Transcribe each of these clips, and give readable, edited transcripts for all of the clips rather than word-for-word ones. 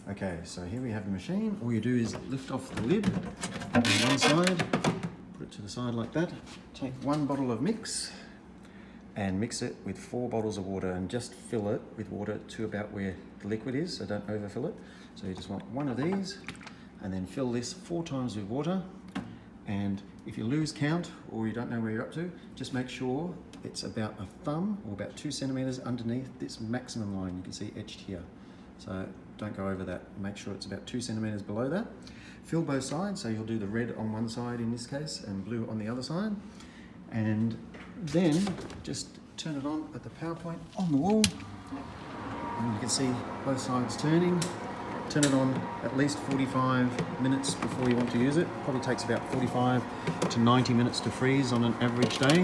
Okay, so here we have the machine. All you do is lift off the lid on one side, put it to the side like that, take 1 bottle of mix and mix it with 4 bottles of water and just fill it with water to about where the liquid is, so don't overfill it. So you just want 1 of these and then fill this 4 times with water. And if you lose count or you don't know where you're up to, just make sure it's about a thumb or about 2 centimeters underneath this maximum line you can see etched here. So don't go over that. Make sure it's about 2 centimeters below that. Fill both sides, so you'll do the red on one side in this case and blue on the other side. And then just turn it on at the power point on the wall. And you can see both sides turning. Turn it on at least 45 minutes before you want to use it. Probably takes about 45 to 90 minutes to freeze on an average day,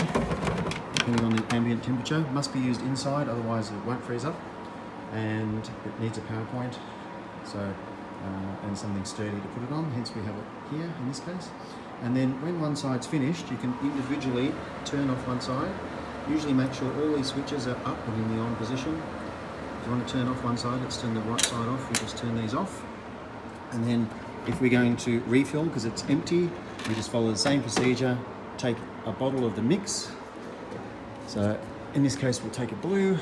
depending on the ambient temperature. Must be used inside, otherwise it won't freeze up. And it needs a power point, so and something sturdy to put it on, hence we have it here in this case. And then when one side's finished, you can individually turn off one side. Usually make sure all these switches are up and in the on position. If you want to turn off one side, let's turn the right side off. We just turn these off. And then if we're going to refill, because it's empty, we just follow the same procedure. Take a bottle of the mix. So in this case, we'll take a blue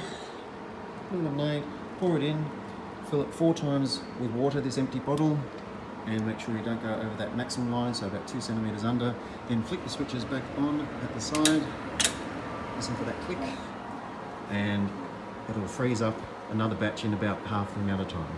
lemonade, pour it in, fill it 4 times with water, this empty bottle, and make sure you don't go over that maximum line, so about 2 centimeters under. Then flick the switches back on at the side. Listen for that click, and it'll freeze up another batch in about half the amount of time.